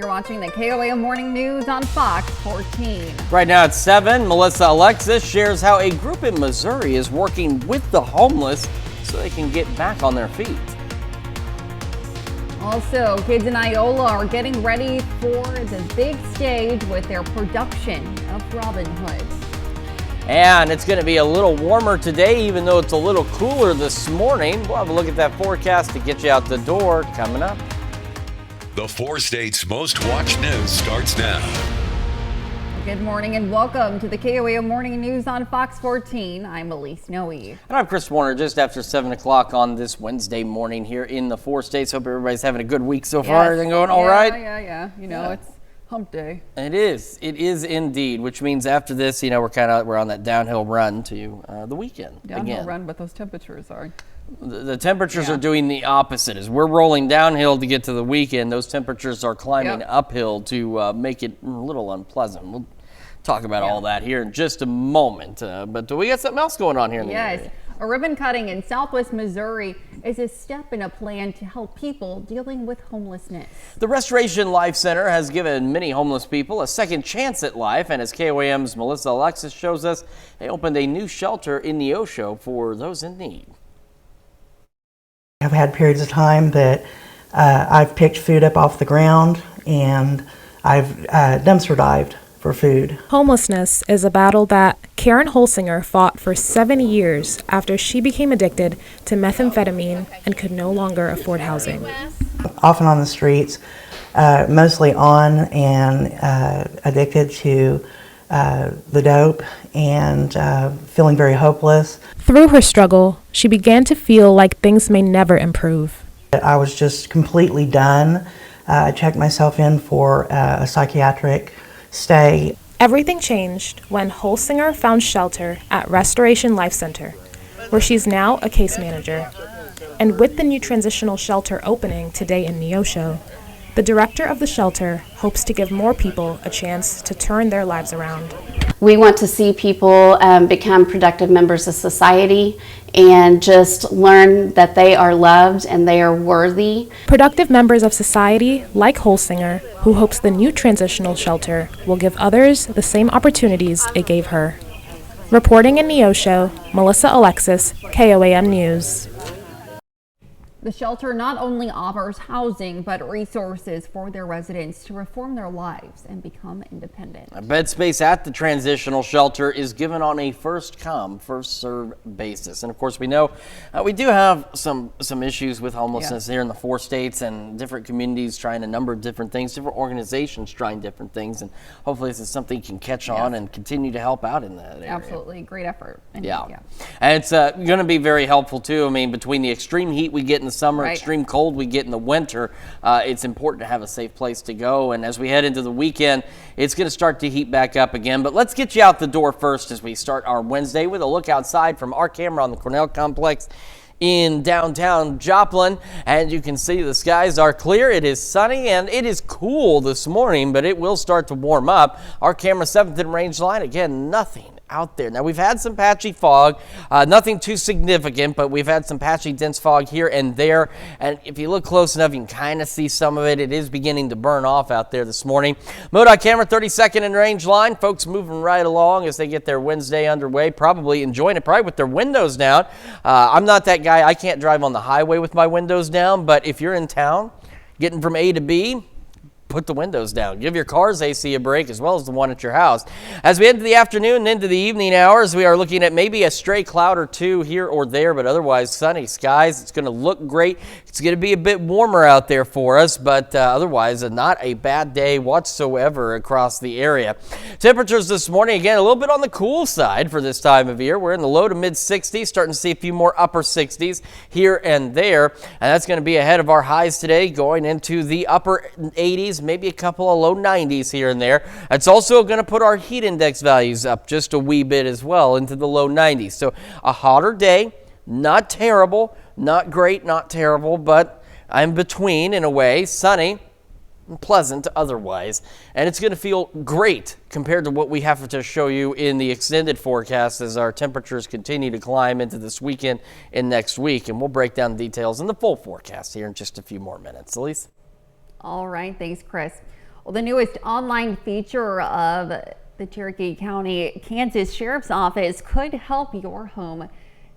You're watching the KOAM Morning News on Fox 14. Right now at 7, Melissa Alexis shares how a group in Missouri is working with the homeless so they can get back on their feet. Also, kids in Iola are getting ready for the big stage with their production of Robin Hood. And it's going to be a little warmer today, even though it's a little cooler this morning. We'll have a look at that forecast to get you out the door coming up. The 4 states' most watched news starts now. Good morning and welcome to the KOAM Morning News on Fox 14. I'm Elise Noe. And I'm Chris Warner, just after 7 o'clock on this Wednesday morning here in the 4 states. Hope everybody's having a good week so far. Everything going all right? Yeah. You know, it's hump day. It is indeed, which means after this, we're on that downhill run to the weekend. Downhill run, but those temperatures are. The temperatures are doing the opposite. As we're rolling downhill to get to the weekend, those temperatures are climbing uphill to make it a little unpleasant. We'll talk about all that here in just a moment. But we got something else going on here in the area. A ribbon cutting in Southwest Missouri is a step in a plan to help people dealing with homelessness. The Restoration Life Center has given many homeless people a second chance at life, and as KOAM's Melissa Alexis shows us, they opened a new shelter in Neosho for those in need. I've had periods of time that I've picked food up off the ground and I've dumpster dived for food. Homelessness is a battle that Karen Holsinger fought for 7 years after she became addicted to methamphetamine and could no longer afford housing. Often on the streets, mostly on and addicted to the dope and feeling very hopeless. Through her struggle, she began to feel like things may never improve. I was just completely done. I checked myself in for a psychiatric stay. Everything changed when Holsinger found shelter at Restoration Life Center, where she's now a case manager. And with the new transitional shelter opening today in Neosho, the director of the shelter hopes to give more people a chance to turn their lives around. We want to see people become productive members of society and just learn that they are loved and they are worthy. Productive members of society like Holsinger, who hopes the new transitional shelter will give others the same opportunities it gave her. Reporting in Neosho, Melissa Alexis, KOAM News. The shelter not only offers housing, but resources for their residents to reform their lives and become independent. A bed space at the transitional shelter is given on a first come, first served basis. And of course, we know we do have some issues with homelessness here in the 4 states, and different communities trying a number of different things, different organizations trying different things. And hopefully this is something you can catch on and continue to help out in that area. Absolutely. Great effort. And it's going to be very helpful too. I mean, between the extreme heat we get in the summer, extreme cold we get in the winter, it's important to have a safe place to go. And as we head into the weekend, it's going to start to heat back up again. But let's get you out the door first as we start our Wednesday with a look outside from our camera on the Cornell Complex in downtown Joplin. And you can see the skies are clear. It is sunny and it is cool this morning, but it will start to warm up. Our camera 7th and range line, again, nothing out there. Now, we've had some patchy fog, nothing too significant, but we've had some patchy dense fog here and there. And if you look close enough, you can kind of see some of it. It is beginning to burn off out there this morning. MoDOT camera 32nd and range line. Folks moving right along as they get their Wednesday underway, probably enjoying it, probably with their windows down. I'm not that guy. I can't drive on the highway with my windows down, but if you're in town, getting from A to B, put the windows down. Give your car's AC a break as well as the one at your house. As we head into the afternoon and into the evening hours, we are looking at maybe a stray cloud or two here or there, but otherwise sunny skies. It's going to look great. It's going to be a bit warmer out there for us, but otherwise not a bad day whatsoever across the area. Temperatures this morning, again, a little bit on the cool side for this time of year. We're in the low to mid 60s, starting to see a few more upper 60s here and there, and that's going to be ahead of our highs today, going into the upper 80s, maybe a couple of low 90s here and there. It's also going to put our heat index values up just a wee bit as well into the low 90s. So a hotter day, not terrible, not great, not terrible, but in between in a way, sunny and pleasant otherwise. And it's going to feel great compared to what we have to show you in the extended forecast as our temperatures continue to climb into this weekend and next week. And we'll break down the details in the full forecast here in just a few more minutes. Elise? All right, thanks, Chris. Well, the newest online feature of the Cherokee County, Kansas Sheriff's Office could help your home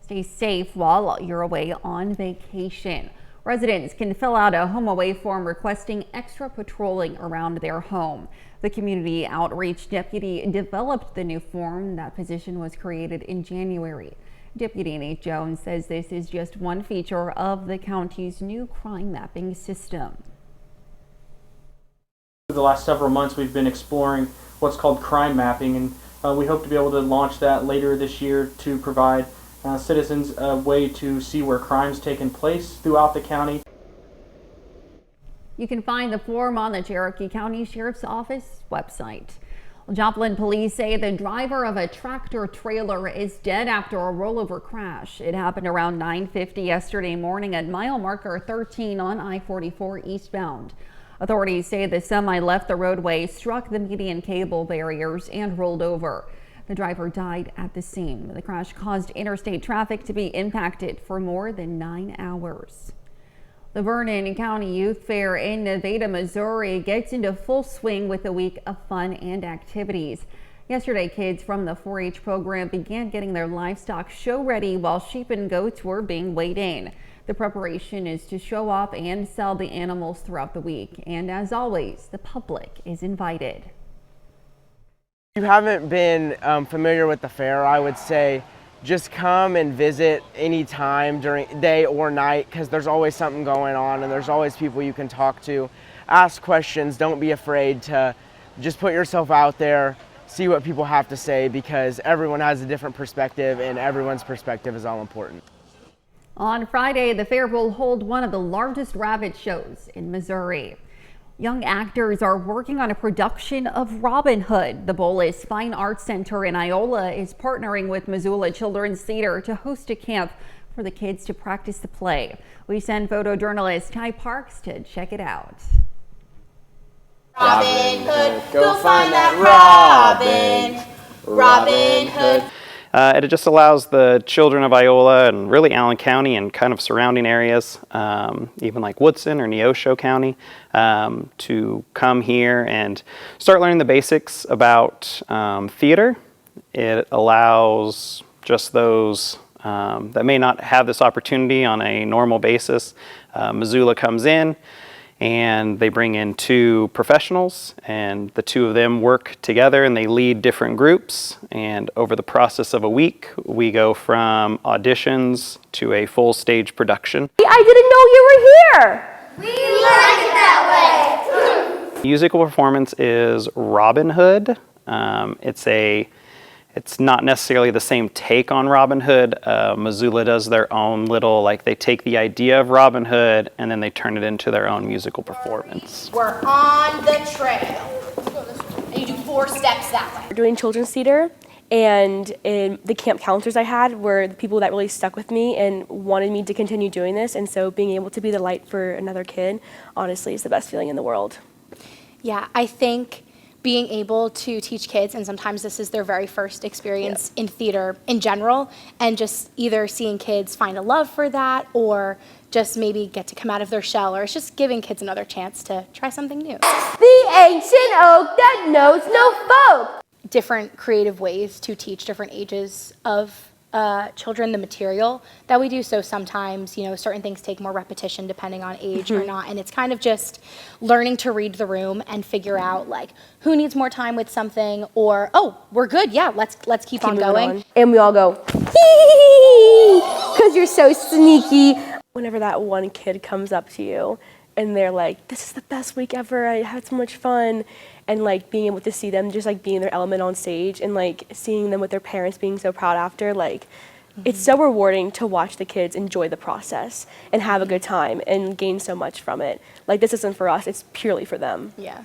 stay safe while you're away on vacation. Residents can fill out a home away form requesting extra patrolling around their home. The community outreach deputy developed the new form. That position was created in January. Deputy Nate Jones says this is just one feature of the county's new crime mapping system. For the last several months, we've been exploring what's called crime mapping, and we hope to be able to launch that later this year to provide citizens a way to see where crime's taken place throughout the county. You can find the form on the Cherokee County Sheriff's Office website. Joplin police say the driver of a tractor trailer is dead after a rollover crash. It happened around 9:50 yesterday morning at mile marker 13 on I-44 eastbound. Authorities say the semi left the roadway, struck the median cable barriers, and rolled over. The driver died at the scene. The crash caused interstate traffic to be impacted for more than 9 hours. The Vernon County Youth Fair in Nevada, Missouri gets into full swing with a week of fun and activities. Yesterday, kids from the 4-H program began getting their livestock show ready while sheep and goats were being weighed in. The preparation is to show off and sell the animals throughout the week. And as always, the public is invited. If you haven't been familiar with the fair, I would say just come and visit anytime during day or night, because there's always something going on and there's always people you can talk to. Ask questions, don't be afraid to just put yourself out there, see what people have to say, because everyone has a different perspective and everyone's perspective is all important. On Friday, the fair will hold one of the largest rabbit shows in Missouri. Young actors are working on a production of Robin Hood. The Bolus Fine Arts Center in Iola is partnering with Missoula Children's Theater to host a camp for the kids to practice the play. We send photojournalist Ty Parks to check it out. Robin Hood, go find that Robin Hood. It just allows the children of Iola and really Allen County and kind of surrounding areas, even like Woodson or Neosho County, to come here and start learning the basics about theater. It allows just those that may not have this opportunity on a normal basis. Missoula comes in and they bring in 2 professionals, and the 2 of them work together and they lead different groups, and over the process of a week we go from auditions to a full stage production. I didn't know you were here! We like it that way! Musical performance is Robin Hood. It's not necessarily the same take on Robin Hood. Missoula does their own little, like they take the idea of Robin Hood and then they turn it into their own musical performance. We're on the trail. And you do 4 steps that way. We're doing children's theater, and in the camp counselors I had were the people that really stuck with me and wanted me to continue doing this, and so being able to be the light for another kid, honestly, is the best feeling in the world. Yeah, I think being able to teach kids, and sometimes this is their very first experience in theater in general, and just either seeing kids find a love for that or just maybe get to come out of their shell, or it's just giving kids another chance to try something new. The ancient oak that knows no folk. Different creative ways to teach different ages of children the material that we do. So sometimes, you know, certain things take more repetition depending on age or not. And it's kind of just learning to read the room and figure out like who needs more time with something, or, oh, we're good. Yeah, let's keep on going. And we all go, hee, because you're so sneaky. Whenever that one kid comes up to you and they're like, this is the best week ever, I had so much fun, and like being able to see them just like being their element on stage and like seeing them with their parents being so proud after, like it's so rewarding to watch the kids enjoy the process and have a good time and gain so much from it. Like, this isn't for us, it's purely for them. Yeah.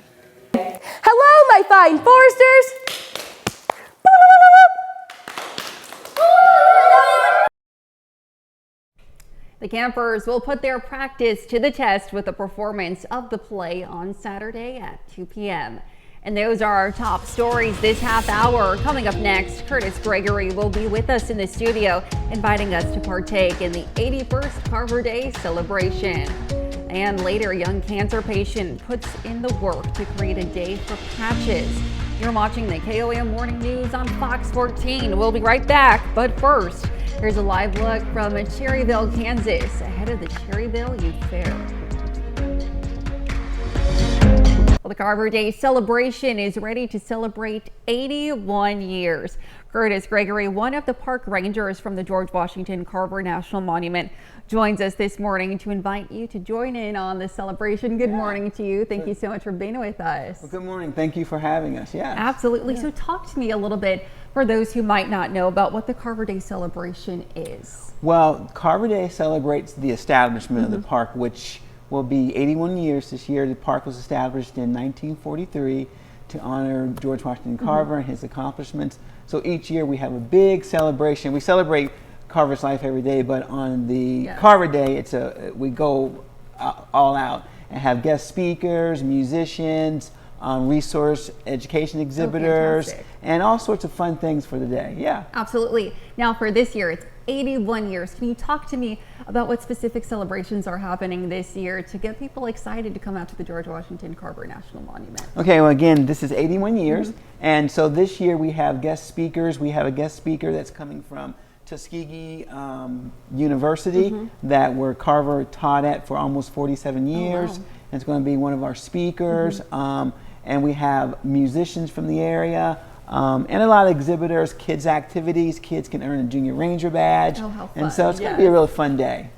Hello, my fine foresters. The campers will put their practice to the test with a performance of the play on Saturday at 2 p.m. And those are our top stories this half hour. Coming up next, Curtis Gregory will be with us in the studio, inviting us to partake in the 81st Carver Day celebration. And later, a young cancer patient puts in the work to create a day for patches. You're watching the KOM Morning News on Fox 14. We'll be right back, but first, here's a live look from Cherryville, Kansas, ahead of the Cherryville Youth Fair. Well, the Carver Day celebration is ready to celebrate 81 years. Curtis Gregory, one of the park rangers from the George Washington Carver National Monument, joins us this morning to invite you to join in on the celebration. Good morning to you. Thank you so much for being with us. Well, good morning. Thank you for having us. Yeah. Absolutely. So talk to me a little bit, for those who might not know, about what the Carver Day celebration is. Well, Carver Day celebrates the establishment of the park, which will be 81 years this year. The park was established in 1943 to honor George Washington Carver and his accomplishments. So each year we have a big celebration. We celebrate Carver's life every day, but on the Carver Day, we go all out and have guest speakers, musicians, resource education exhibitors, and all sorts of fun things for the day. Yeah. Absolutely. Now for this year, it's 81 years. Can you talk to me about what specific celebrations are happening this year to get people excited to come out to the George Washington Carver National Monument? Okay, well again, this is 81 years, and so this year we have guest speakers. We have a guest speaker that's coming from Tuskegee University that where Carver taught at for almost 47 years. Oh, wow. It's going to be one of our speakers. And we have musicians from the area and a lot of exhibitors, kids activities. Kids can earn a Junior Ranger badge. Oh, how fun. And so it's going to be a real fun day,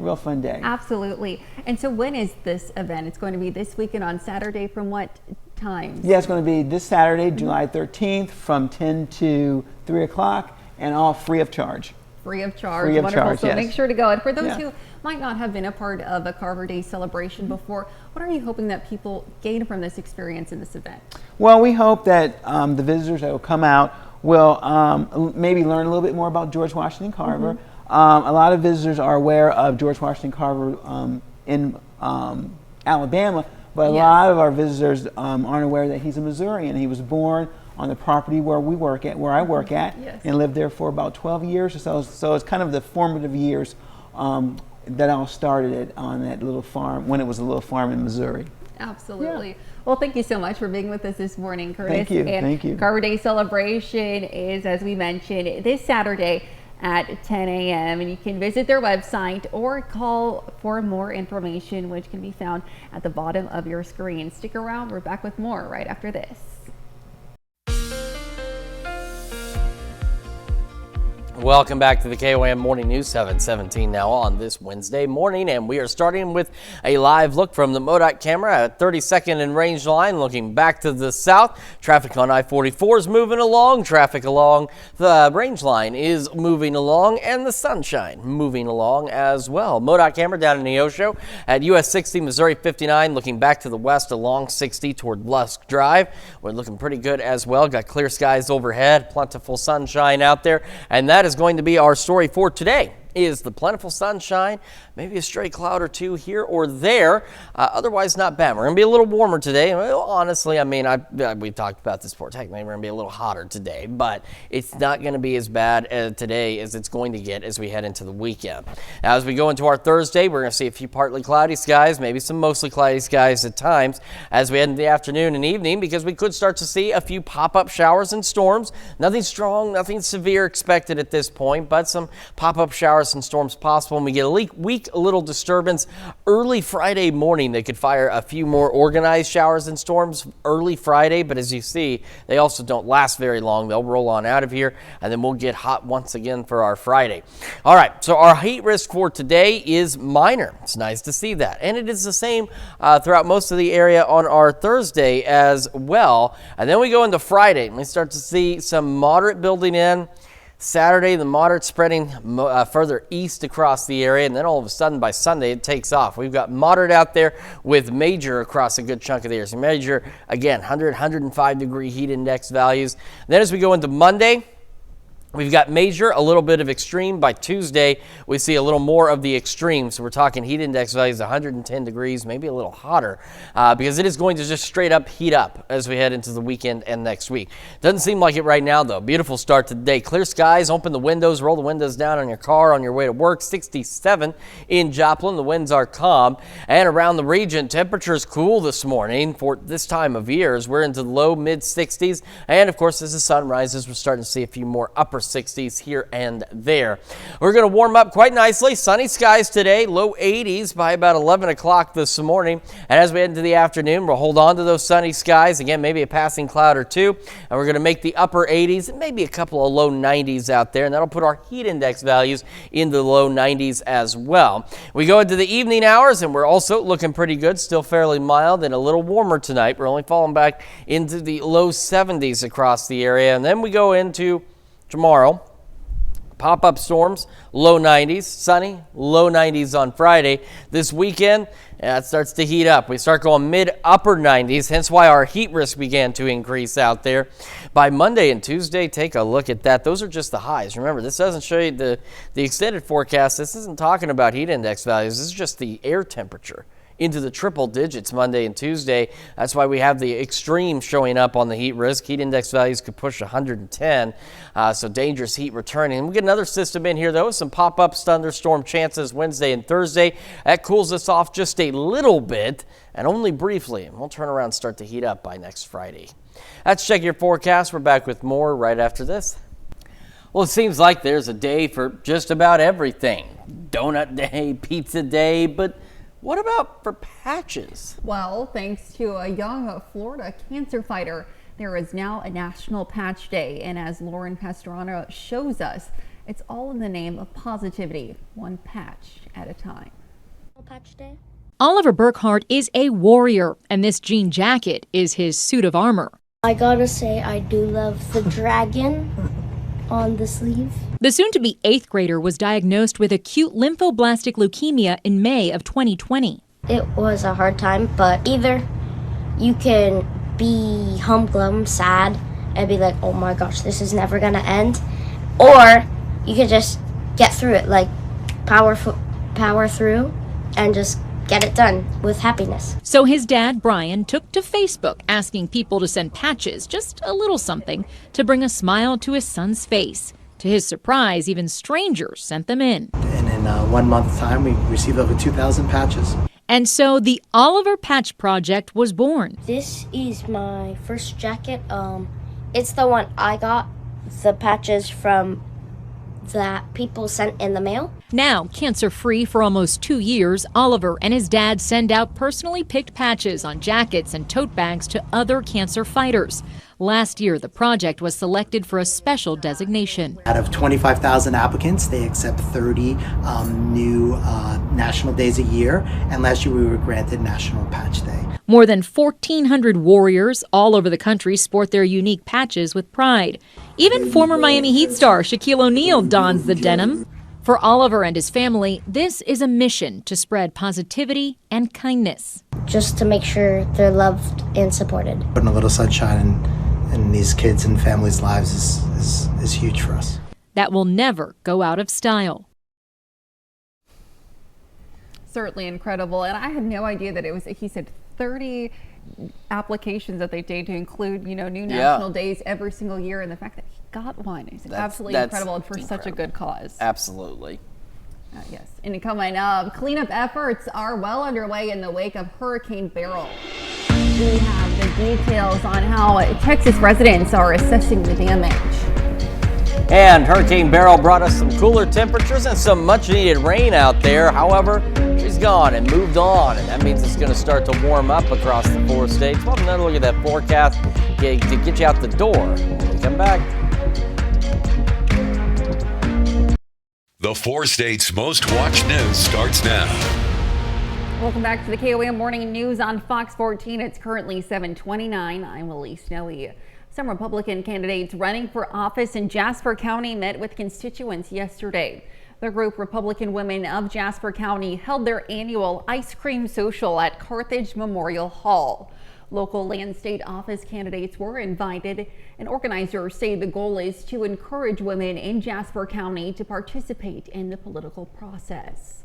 Absolutely. And so when is this event? It's going to be this weekend on Saturday from what time? Yeah, it's going to be this Saturday, July 13th from 10 to 3 o'clock and all free of charge. Free of charge. Free of Wonderful. charge, So yes. make sure to go. And for those who might not have been a part of a Carver Day celebration before, what are you hoping that people gain from this experience in this event? Well, we hope that the visitors that will come out will maybe learn a little bit more about George Washington Carver. A lot of visitors are aware of George Washington Carver in Alabama, but a lot of our visitors aren't aware that he's a Missourian. He was born on the property where I work at, and lived there for about 12 years or so. So it's kind of the formative years that all started it on that little farm, when it was a little farm in Missouri. Absolutely. Well, thank you so much for being with us this morning, Curtis. Thank you. And Thank you. Carver Day celebration is, as we mentioned, this Saturday at 10 a.m. and you can visit their website or call for more information, which can be found at the bottom of your screen. Stick around. We're back with more right after this. Welcome back to the KOM Morning News, 7:17 now on this Wednesday morning, and we are starting with a live look from the MoDOT camera at 32nd and Range Line, looking back to the south. Traffic on I-44 is moving along. Traffic along the Range Line is moving along, and the Sunshine moving along as well. MoDOT camera down in Neosho at US 60, Missouri 59, looking back to the west along 60 toward Lusk Drive. We're looking pretty good as well. Got clear skies overhead, plentiful sunshine out there, and that is going to be our story for today. Is the plentiful sunshine, maybe a stray cloud or two here or there, otherwise not bad. We're going to be a little warmer today. Well, honestly, I mean, we talked about this before. Technically, we're going to be a little hotter today, but it's not going to be as bad today as it's going to get as we head into the weekend. Now, as we go into our Thursday, we're going to see a few partly cloudy skies, maybe some mostly cloudy skies at times as we head into the afternoon and evening, because we could start to see a few pop-up showers and storms. Nothing strong, nothing severe expected at this point, but some pop-up showers and storms possible, and we get a weak little disturbance early Friday morning. They could fire a few more organized showers and storms early Friday, but as you see, they also don't last very long. They'll roll on out of here, and then we'll get hot once again for our Friday. All right, so our heat risk for today is minor. It's nice to see that, and it is the same throughout most of the area on our Thursday as well. And then we go into Friday, and we start to see some moderate building in. Saturday, the moderate spreading further east across the area, and then all of a sudden by Sunday it takes off. We've got moderate out there with major across a good chunk of the area. So major, again, 100, 105 degree heat index values. And then as we go into Monday, We've got major, a little bit of extreme. By Tuesday, we see a little more of the extreme. So we're talking heat index values 110 degrees, maybe a little hotter, because it is going to just straight up heat up as we head into the weekend and next week. Doesn't seem like it right now, though. Beautiful start to the day. Clear skies, open the windows, roll the windows down on your car on your way to work. 67 in Joplin. The winds are calm. And around the region, temperatures cool this morning for this time of year as we're into the low mid 60s. And of course, as the sun rises, we're starting to see a few more upper 60s here and there. We're going to warm up quite nicely. Sunny skies today, low 80s by about 11 o'clock this morning. And as we head into the afternoon, we'll hold on to those sunny skies. Again, maybe a passing cloud or two. And we're going to make the upper 80s and maybe a couple of low 90s out there. And that'll put our heat index values into the low 90s as well. We go into the evening hours and we're also looking pretty good. Still fairly mild and a little warmer tonight. We're only falling back into the low 70s across the area. And then we go into tomorrow, pop-up storms, low 90s, sunny, low 90s on Friday. This weekend, it starts to heat up. We start going mid-upper 90s, hence why our heat risk began to increase out there. By Monday and Tuesday, take a look at that. Those are just the highs. Remember, this doesn't show you the extended forecast. This isn't talking about heat index values. This is just the air temperature into the triple digits Monday and Tuesday. That's why we have the extreme showing up on the heat risk. Heat index values could push 110, so dangerous heat returning. We get another system in here, though, some pop-up thunderstorm chances Wednesday and Thursday. That cools us off just a little bit and only briefly, and we'll turn around and start to heat up by next Friday. That's Check Your Forecast. We're back with more right after this. Well, it seems like there's a day for just about everything. Donut day, pizza day, but what about for patches? Well, thanks to a young Florida cancer fighter, there is now a National Patch Day. And as Lauren Pastrana shows us, it's all in the name of positivity, one patch at a time. Patch Day. Oliver Burkhart is a warrior, and this jean jacket is his suit of armor. I gotta say, I do love the dragon on the sleeve. The soon-to-be 8th grader was diagnosed with acute lymphoblastic leukemia in May of 2020. It was a hard time, but either you can be humglum, sad, and be like, oh my gosh, this is never gonna end, or you can just get through it, like power through and just get it done with happiness. So his dad, Brian, took to Facebook asking people to send patches, just a little something, to bring a smile to his son's face. To his surprise, even strangers sent them in. And in 1 month's time, we received over 2,000 patches. And so the Oliver Patch Project was born. This is my first jacket. It's the one I got, the patches from that people sent in the mail. Now, cancer-free for almost 2 years, Oliver and his dad send out personally picked patches on jackets and tote bags to other cancer fighters. Last year, the project was selected for a special designation. Out of 25,000 applicants, they accept 30 new national days a year, and last year we were granted National Patch Day. More than 1,400 warriors all over the country sport their unique patches with pride. Even former Miami Heat star Shaquille O'Neal dons the denim. For Oliver and his family, this is a mission to spread positivity and kindness. Just to make sure they're loved and supported. Putting a little sunshine in these kids' and families' lives is huge for us. That will never go out of style. Certainly incredible. And I had no idea that it was, he said 30 applications that they did to include, new national days every single year. And the fact that he got one is absolutely incredible and for such a good cause. Absolutely. Yes. And coming up, cleanup efforts are well underway in the wake of Hurricane Beryl. We have the details on how Texas residents are assessing the damage. And Hurricane Beryl brought us some cooler temperatures and some much needed rain out there. However, she's gone and moved on, and that means it's going to start to warm up across the 4 states. We'll have another look at that forecast to get you out the door when we come back. The 4 states' most watched news starts now. Welcome back to the KOAM Morning News on Fox 14. It's currently 7:29. I'm Elise Snowy. Some Republican candidates running for office in Jasper County met with constituents yesterday. The group Republican Women of Jasper County held their annual ice cream social at Carthage Memorial Hall. Local and state office candidates were invited, and organizers say the goal is to encourage women in Jasper County to participate in the political process.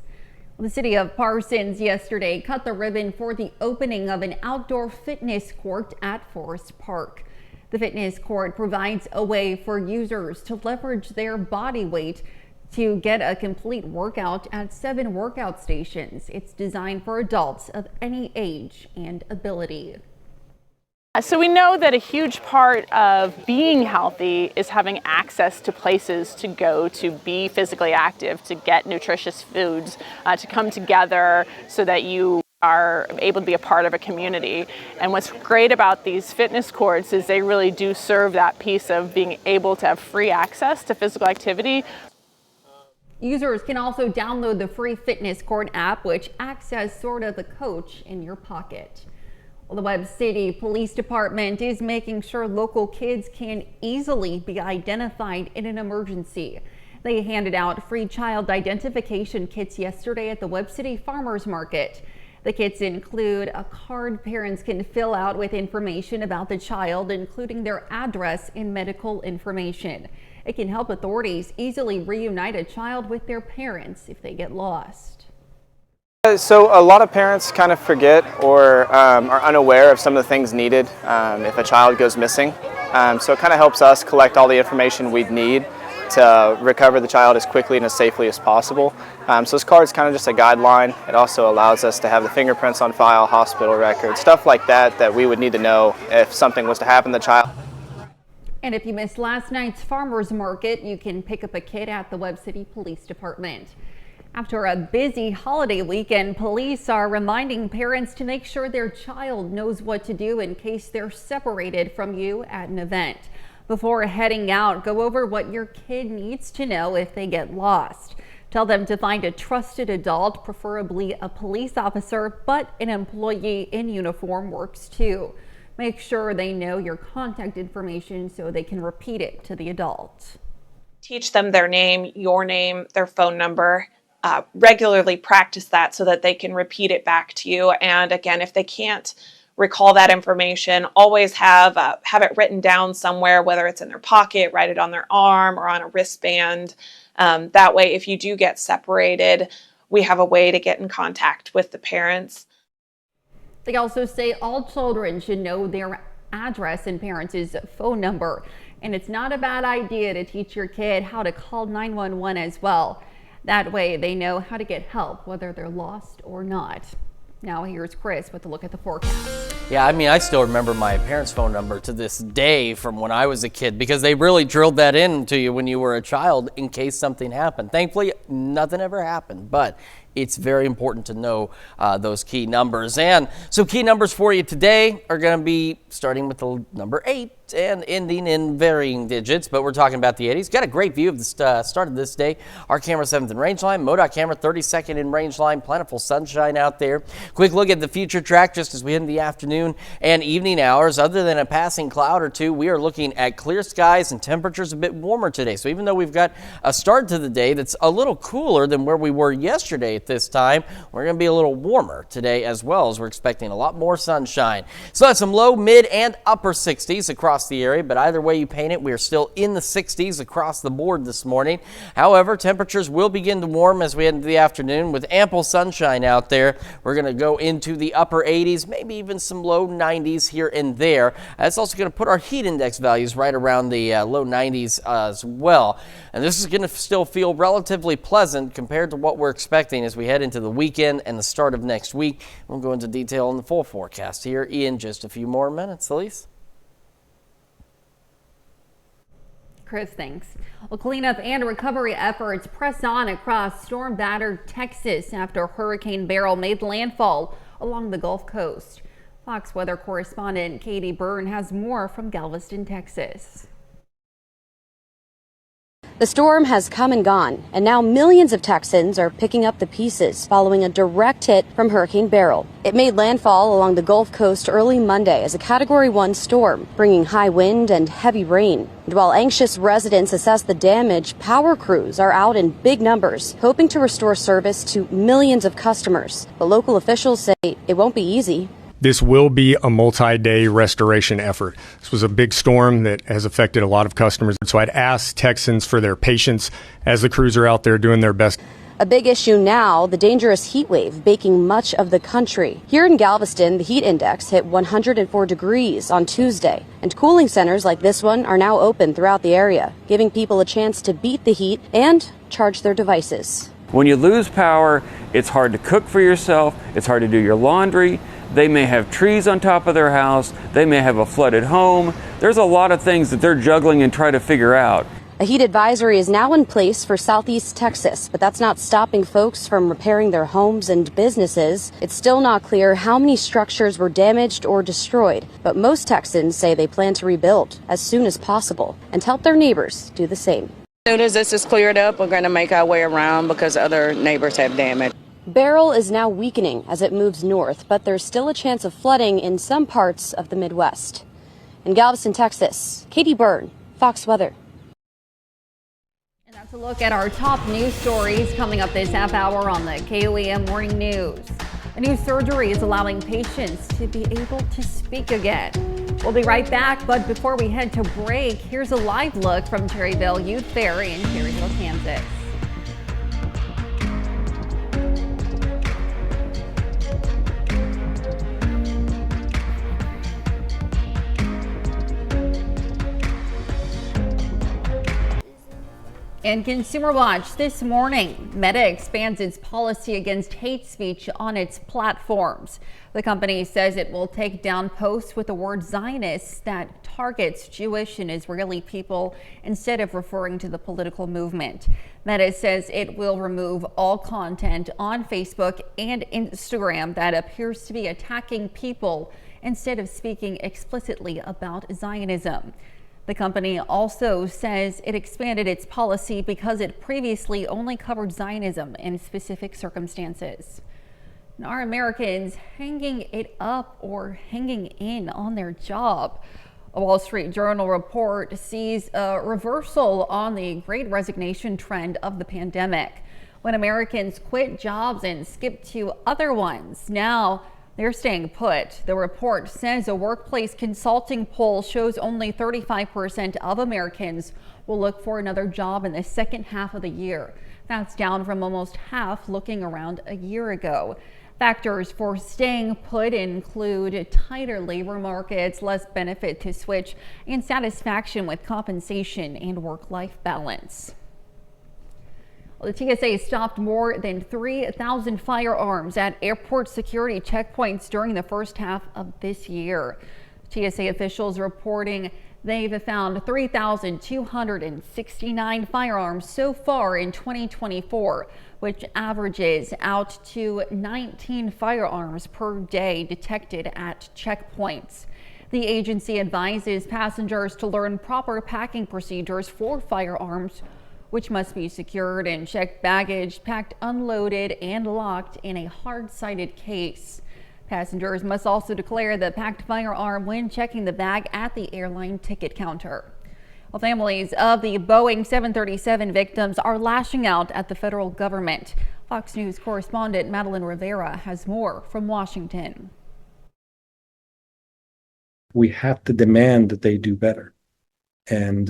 The city of Parsons yesterday cut the ribbon for the opening of an outdoor fitness court at Forest Park. The fitness court provides a way for users to leverage their body weight to get a complete workout at 7 workout stations. It's designed for adults of any age and ability. So we know that a huge part of being healthy is having access to places to go to be physically active, to get nutritious foods, to come together so that you are able to be a part of a community. And what's great about these fitness courts is they really do serve that piece of being able to have free access to physical activity. Users can also download the free fitness court app, which acts as sort of the coach in your pocket. Well, the Webb City Police Department is making sure local kids can easily be identified in an emergency. They handed out free child identification kits yesterday at the Webb City Farmers Market. The kits include a card parents can fill out with information about the child, including their address and medical information. It can help authorities easily reunite a child with their parents if they get lost. So a lot of parents kind of forget or are unaware of some of the things needed if a child goes missing. So it kind of helps us collect all the information we'd need to recover the child as quickly and as safely as possible. So this card is kind of just a guideline. It also allows us to have the fingerprints on file, hospital records, stuff like that that we would need to know if something was to happen to the child. And if you missed last night's farmers market, you can pick up a kit at the Webb City Police Department. After a busy holiday weekend, police are reminding parents to make sure their child knows what to do in case they're separated from you at an event. Before heading out, go over what your kid needs to know if they get lost. Tell them to find a trusted adult, preferably a police officer, but an employee in uniform works too. Make sure they know your contact information so they can repeat it to the adult. Teach them their name, your name, their phone number. Regularly practice that so that they can repeat it back to you. And again, if they can't recall that information, always have it written down somewhere, whether it's in their pocket, write it on their arm or on a wristband. That way, if you do get separated, we have a way to get in contact with the parents. They also say all children should know their address and parents' phone number. And it's not a bad idea to teach your kid how to call 911 as well. That way they know how to get help, whether they're lost or not. Now here's Chris with a look at the forecast. Yeah, I mean, I still remember my parents' phone number to this day from when I was a kid because they really drilled that into you when you were a child in case something happened. Thankfully, nothing ever happened, but it's very important to know those key numbers. And so key numbers for you today are going to be starting with the number 8 and ending in varying digits, but we're talking about the 80s. Got a great view of the start of this day. Our camera 7th in range line, MoDOT camera 32nd in range line, plentiful sunshine out there. Quick look at the future track just as we hit in the afternoon and evening hours. Other than a passing cloud or two, we are looking at clear skies and temperatures a bit warmer today. So even though we've got a start to the day that's a little cooler than where we were yesterday at this time, we're going to be a little warmer today as well, as we're expecting a lot more sunshine. So that's some low, mid, and upper 60s across the area, but either way you paint it, we are still in the 60s across the board this morning. However, temperatures will begin to warm as we head into the afternoon with ample sunshine out there. We're going to go into the upper 80s, maybe even some low 90s here and there. That's also going to put our heat index values right around the low 90s as well. And this is going to still feel relatively pleasant compared to what we're expecting as we head into the weekend and the start of next week. We'll go into detail on the full forecast here in just a few more minutes. Elise? Chris, thanks. Well, cleanup and recovery efforts press on across storm-battered Texas after Hurricane Beryl made landfall along the Gulf Coast. Fox weather correspondent Katie Byrne has more from Galveston, Texas. The storm has come and gone, and now millions of Texans are picking up the pieces following a direct hit from Hurricane Beryl. It made landfall along the Gulf Coast early Monday as a Category 1 storm, bringing high wind and heavy rain. And while anxious residents assess the damage, power crews are out in big numbers, hoping to restore service to millions of customers. But local officials say it won't be easy. This will be a multi-day restoration effort. This was a big storm that has affected a lot of customers. So I'd ask Texans for their patience as the crews are out there doing their best. A big issue now, the dangerous heat wave baking much of the country. Here in Galveston, the heat index hit 104 degrees on Tuesday, and cooling centers like this one are now open throughout the area, giving people a chance to beat the heat and charge their devices. When you lose power, it's hard to cook for yourself, it's hard to do your laundry. They may have trees on top of their house, they may have a flooded home. There's a lot of things that they're juggling and trying to figure out. A heat advisory is now in place for southeast Texas, but that's not stopping folks from repairing their homes and businesses. It's still not clear how many structures were damaged or destroyed, but most Texans say they plan to rebuild as soon as possible and help their neighbors do the same. As soon as this is cleared up, we're going to make our way around because other neighbors have damage. Beryl is now weakening as it moves north, but there's still a chance of flooding in some parts of the Midwest. In Galveston, Texas, Katie Byrne, Fox Weather. That's a look at our top news stories coming up this half hour on the KOAM Morning News. A new surgery is allowing patients to be able to speak again. We'll be right back, but before we head to break, here's a live look from Cherryville Youth Fair in Cherryville, Kansas. In Consumer Watch this morning, Meta expands its policy against hate speech on its platforms. The company says it will take down posts with the word Zionist that targets Jewish and Israeli people instead of referring to the political movement. Meta says it will remove all content on Facebook and Instagram that appears to be attacking people instead of speaking explicitly about Zionism. The company also says it expanded its policy because it previously only covered Zionism in specific circumstances. Are Americans hanging it up or hanging in on their job? A Wall Street Journal report sees a reversal on the Great Resignation trend of the pandemic, when Americans quit jobs and skipped to other ones. Now they're staying put. The report says a workplace consulting poll shows only 35% of Americans will look for another job in the second half of the year. That's down from almost half looking around a year ago. Factors for staying put include tighter labor markets, less benefit to switch, and satisfaction with compensation and work-life balance. The TSA stopped more than 3,000 firearms at airport security checkpoints during the first half of this year. TSA officials reporting they've found 3,269 firearms so far in 2024, which averages out to 19 firearms per day detected at checkpoints. The agency advises passengers to learn proper packing procedures for firearms, which must be secured in checked baggage, packed unloaded, and locked in a hard-sided case. Passengers must also declare the packed firearm when checking the bag at the airline ticket counter. Well, families of the Boeing 737 victims are lashing out at the federal government. Fox News correspondent Madeline Rivera has more from Washington. We have to demand that they do better. And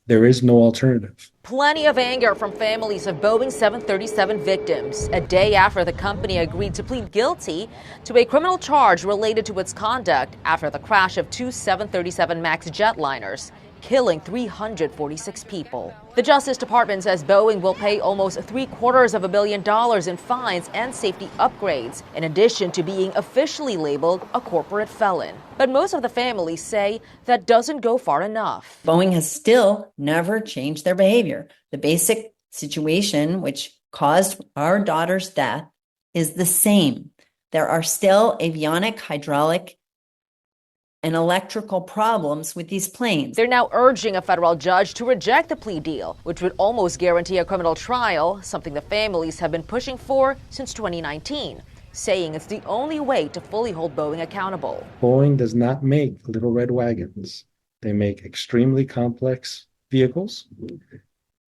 there is no alternative. Plenty of anger from families of Boeing 737 victims, a day after the company agreed to plead guilty to a criminal charge related to its conduct after the crash of two 737 MAX jetliners, killing 346 people. The Justice Department says Boeing will pay almost $750 million in fines and safety upgrades, in addition to being officially labeled a corporate felon. But most of the families say that doesn't go far enough. Boeing has still never changed their behavior. The basic situation which caused our daughter's death is the same. There are still avionic, hydraulic, and electrical problems with these planes. They're now urging a federal judge to reject the plea deal, which would almost guarantee a criminal trial, something the families have been pushing for since 2019, saying it's the only way to fully hold Boeing accountable. Boeing does not make little red wagons. They make extremely complex vehicles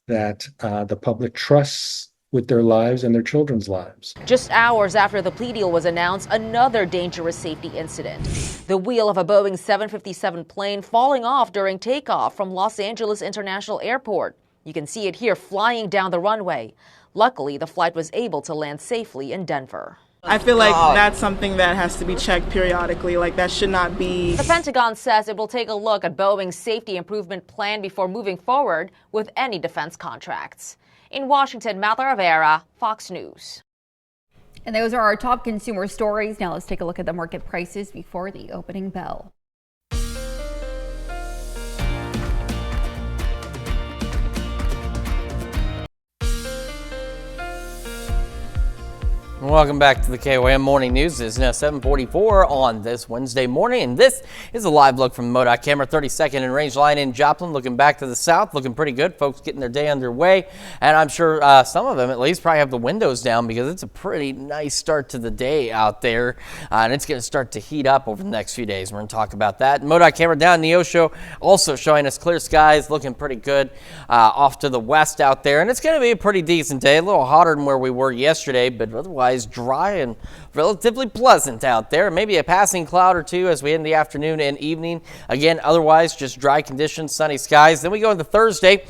that the public trusts with their lives and their children's lives. Just hours after the plea deal was announced, another dangerous safety incident. The wheel of a Boeing 757 plane falling off during takeoff from Los Angeles International Airport. You can see it here flying down the runway. Luckily, the flight was able to land safely in Denver. I feel like that's something that has to be checked periodically. Like, that should not be. The Pentagon says it will take a look at Boeing's safety improvement plan before moving forward with any defense contracts. In Washington, Martha Rivera, Fox News. And those are our top consumer stories. Now let's take a look at the market prices before the opening bell. Welcome back to the KOM Morning News. It's now 7:44 on this Wednesday morning, and this is a live look from the MoDOT camera. 32nd and Range Line in Joplin, looking back to the south, looking pretty good. Folks getting their day underway, and I'm sure some of them at least probably have the windows down because it's a pretty nice start to the day out there, and it's going to start to heat up over the next few days. We're going to talk about that. MoDOT camera down in Neosho also showing us clear skies, looking pretty good off to the west out there, and it's going to be a pretty decent day, a little hotter than where we were yesterday, but otherwise dry and relatively pleasant out there. Maybe a passing cloud or two as we end the afternoon and evening. Again, otherwise just dry conditions, sunny skies. Then we go into Thursday.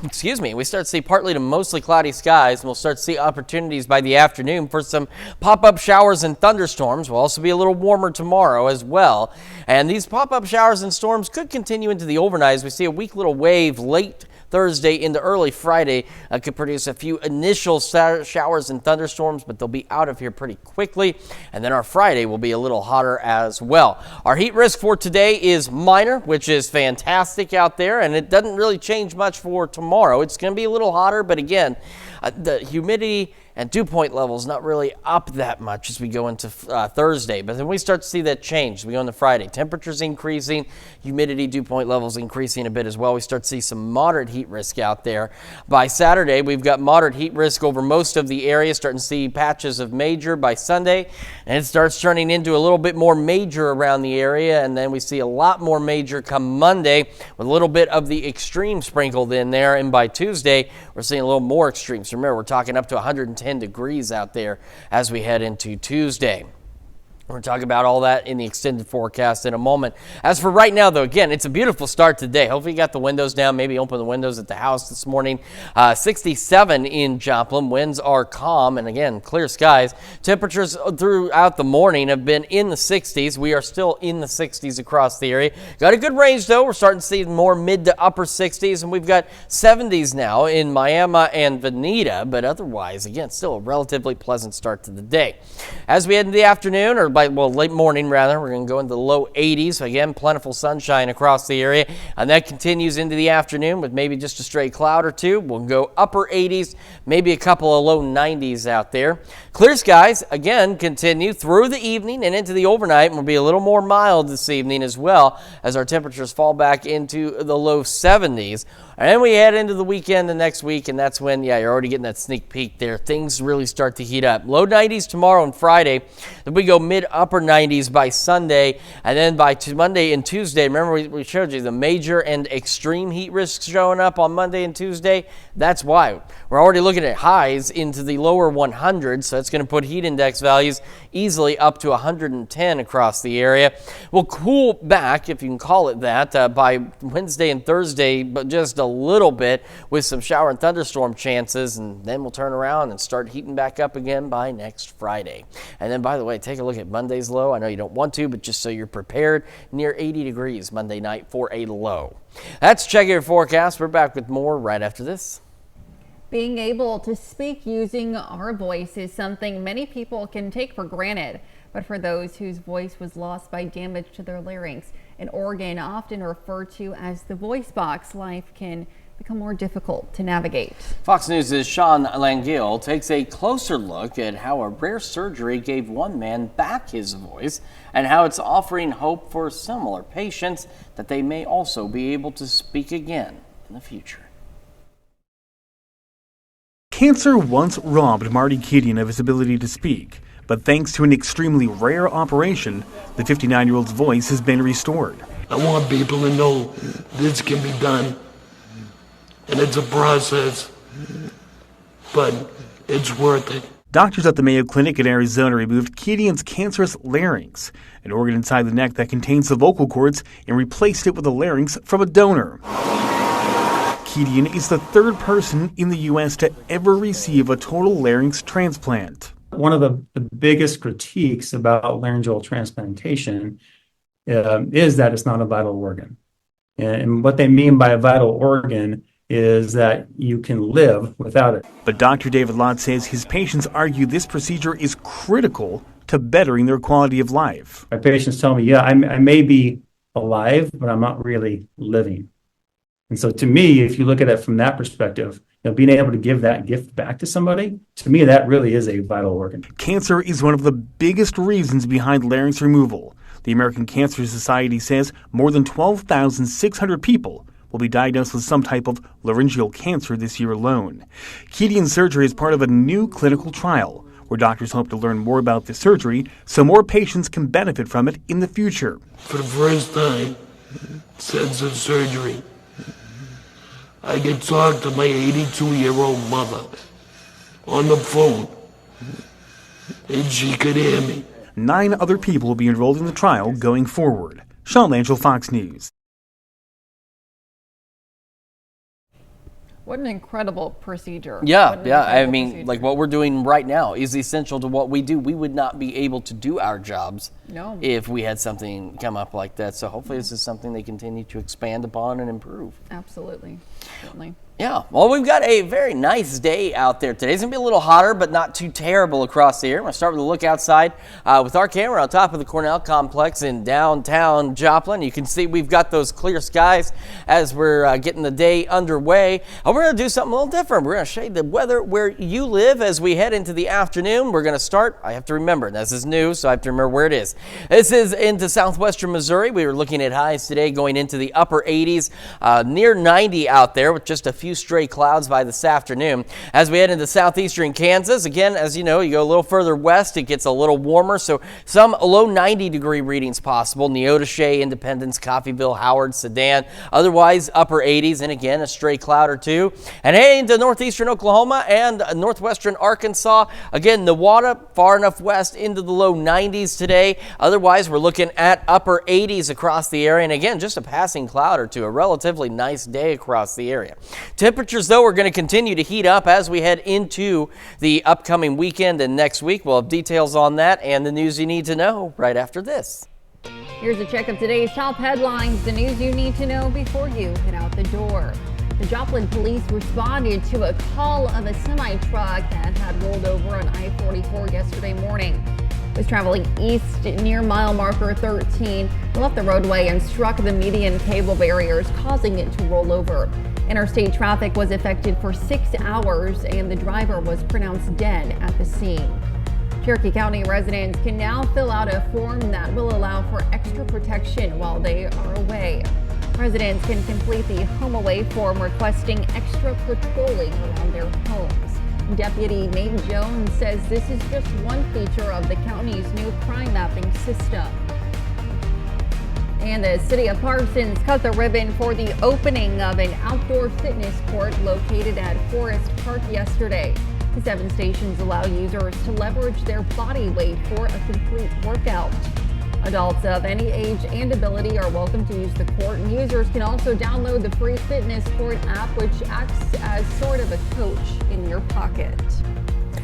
Excuse me, we start to see partly to mostly cloudy skies, and we'll start to see opportunities by the afternoon for some pop-up showers and thunderstorms. We'll also be a little warmer tomorrow as well. And these pop-up showers and storms could continue into the overnight as we see a weak little wave late Thursday into early Friday could produce a few initial showers and thunderstorms, but they'll be out of here pretty quickly. And then our Friday will be a little hotter as well. Our heat risk for today is minor, which is fantastic out there, and it doesn't really change much for tomorrow. It's going to be a little hotter, but again, the humidity and dew point levels not really up that much as we go into Thursday, but then we start to see that change as we go into Friday. Temperatures increasing, humidity, dew point levels increasing a bit as well. We start to see some moderate heat risk out there. By Saturday, we've got moderate heat risk over most of the area, starting to see patches of major by Sunday, and it starts turning into a little bit more major around the area, and then we see a lot more major come Monday with a little bit of the extreme sprinkled in there, and by Tuesday, we're seeing a little more extreme. So remember, we're talking up to 110 degrees out there as we head into Tuesday. We're going to talk about all that in the extended forecast in a moment. As for right now, though, again, it's a beautiful start today. Hopefully you got the windows down, maybe open the windows at the house this morning. 67 in Joplin. Winds are calm, and again, clear skies. Temperatures throughout the morning have been in the 60s. We are still in the 60s across the area. Got a good range, though. We're starting to see more mid to upper 60s, and we've got 70s now in Miami and Veneta, but otherwise, again, still a relatively pleasant start to the day. As we head into the afternoon, or late morning rather, we're going to go into the low 80s. Again, plentiful sunshine across the area, and that continues into the afternoon with maybe just a stray cloud or two. We'll go upper 80s, maybe a couple of low 90s out there. Clear skies again continue through the evening and into the overnight, and will be a little more mild this evening as well as our temperatures fall back into the low 70s. And then we head into the weekend the next week, and that's when, you're already getting that sneak peek there. Things really start to heat up. Low 90s tomorrow and Friday. Then we go mid-upper 90s by Sunday. And then by Monday and Tuesday, remember we showed you the major and extreme heat risks showing up on Monday and Tuesday? That's why. We're already looking at highs into the lower 100s, so that's going to put heat index values easily up to 110 across the area. We'll cool back, if you can call it that, by Wednesday and Thursday, but just a little bit with some shower and thunderstorm chances, and then we'll turn around and start heating back up again by next Friday. And then, by the way, take a look at Monday's low. I know you don't want to, but just so you're prepared, near 80 degrees Monday night for a low. That's Check Your Forecast. We're back with more right after this. Being able to speak using our voice is something many people can take for granted. But for those whose voice was lost by damage to their larynx, an organ often referred to as the voice box, life can become more difficult to navigate. Fox News' Sean Langill takes a closer look at how a rare surgery gave one man back his voice and how it's offering hope for similar patients that they may also be able to speak again in the future. Cancer once robbed Marty Keating of his ability to speak, but thanks to an extremely rare operation, the 59-year-old's voice has been restored. I want people to know this can be done, and it's a process. but it's worth it. Doctors at the Mayo Clinic in Arizona removed Keating's cancerous larynx, an organ inside the neck that contains the vocal cords, and replaced it with a larynx from a donor. Keating is the third person in the U.S. to ever receive a total larynx transplant. One of the biggest critiques about laryngeal transplantation is that it's not a vital organ. And what they mean by a vital organ is that you can live without it. But Dr. David Lott says his patients argue this procedure is critical to bettering their quality of life. My patients tell me, yeah, I may be alive, but I'm not really living. And so to me, if you look at it from that perspective, being able to give that gift back to somebody, to me, that really is a vital organ. Cancer is one of the biggest reasons behind larynx removal. The American Cancer Society says more than 12,600 people will be diagnosed with some type of laryngeal cancer this year alone. Keating's surgery is part of a new clinical trial where doctors hope to learn more about the surgery so more patients can benefit from it in the future. For the first time since the surgery, I could talk to my 82-year-old mother on the phone, and she could hear me. 9 other people will be enrolled in the trial going forward. Sean Langell, Fox News. What an incredible procedure. Yeah. I mean, like what we're doing right now is essential to what we do. We would not be able to do our jobs if we had something come up like that. So hopefully this is something they continue to expand upon and improve. Absolutely. Certainly. Yeah, well, we've got a very nice day out there today. It's going to be a little hotter, but not too terrible across the air. I'm going to start with a look outside with our camera on top of the Cornell Complex in downtown Joplin. You can see we've got those clear skies as we're getting the day underway. And we're going to do something a little different. We're going to shade the weather where you live as we head into the afternoon. We're going to start, I have to remember, this is new, so I have to remember where it is. This is into southwestern Missouri. We were looking at highs today going into the upper 80s, near 90 out there with just a few stray clouds by this afternoon. As we head into southeastern Kansas, again, as you know, you go a little further west, it gets a little warmer, so some low 90-degree readings possible. Neodesha, Independence, Coffeyville, Howard, Sedan. Otherwise, upper 80s, and again, a stray cloud or two. And heading to northeastern Oklahoma and northwestern Arkansas. Again, Newada, far enough west into the low 90s today. Otherwise, we're looking at upper 80s across the area. And again, just a passing cloud or two, a relatively nice day across the area. Temperatures, though, are going to continue to heat up as we head into the upcoming weekend and next week. We'll have details on that and the news you need to know right after this. Here's a check of today's top headlines, the news you need to know before you head out the door. The Joplin police responded to a call of a semi-truck that had rolled over on I-44 yesterday morning. It was traveling east near mile marker 13. It left the roadway and struck the median cable barriers, causing it to roll over. Interstate traffic was affected for 6 hours and the driver was pronounced dead at the scene. Cherokee County residents can now fill out a form that will allow for extra protection while they are away. Residents can complete the home away form requesting extra patrolling around their homes. Deputy Nate Jones says this is just one feature of the county's new crime mapping system. And the city of Parsons cut the ribbon for the opening of an outdoor fitness court located at Forest Park yesterday. The 7 stations allow users to leverage their body weight for a complete workout. Adults of any age and ability are welcome to use the court, and users can also download the free Fitness Court app, which acts as sort of a coach in your pocket.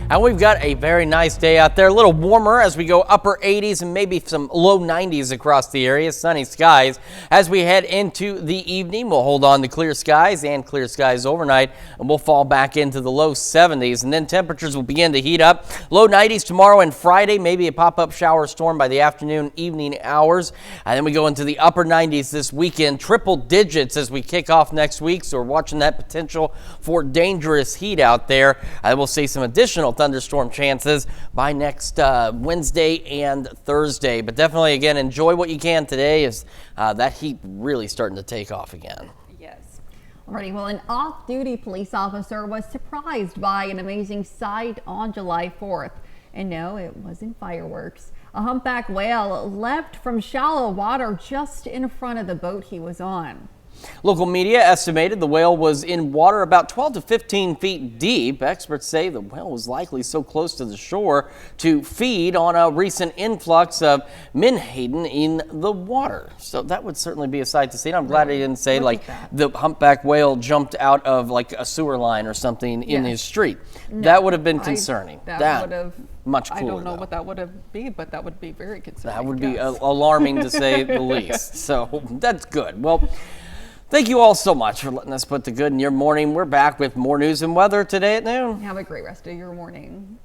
And we've got a very nice day out there, a little warmer as we go upper 80s and maybe some low 90s across the area, sunny skies. As we head into the evening, we'll hold on to clear skies and clear skies overnight, and we'll fall back into the low 70s. And then temperatures will begin to heat up. Low 90s tomorrow and Friday, maybe a pop-up shower storm by the afternoon, evening hours. And then we go into the upper 90s this weekend, triple digits as we kick off next week. So we're watching that potential for dangerous heat out there. We'll see some additional thunderstorm chances by next Wednesday and Thursday. But definitely, again, enjoy what you can today as that heat really starting to take off again. Yes. Alrighty, well, an off-duty police officer was surprised by an amazing sight on July 4th. And no, it wasn't fireworks. A humpback whale leapt from shallow water just in front of the boat he was on. Local media estimated the whale was in water about 12 to 15 feet deep. Experts say the whale was likely so close to the shore to feed on a recent influx of menhaden in the water. So that would certainly be a sight to see. And I'm glad he didn't say like the humpback whale jumped out of like a sewer line or something in his street. No, that would have been concerning. That would have much cooler. I don't know what that would have been, but that would be very concerning. That would be alarming to say the least. So that's good. Well, thank you all so much for letting us put the good in your morning. We're back with more news and weather today at noon. Have a great rest of your morning.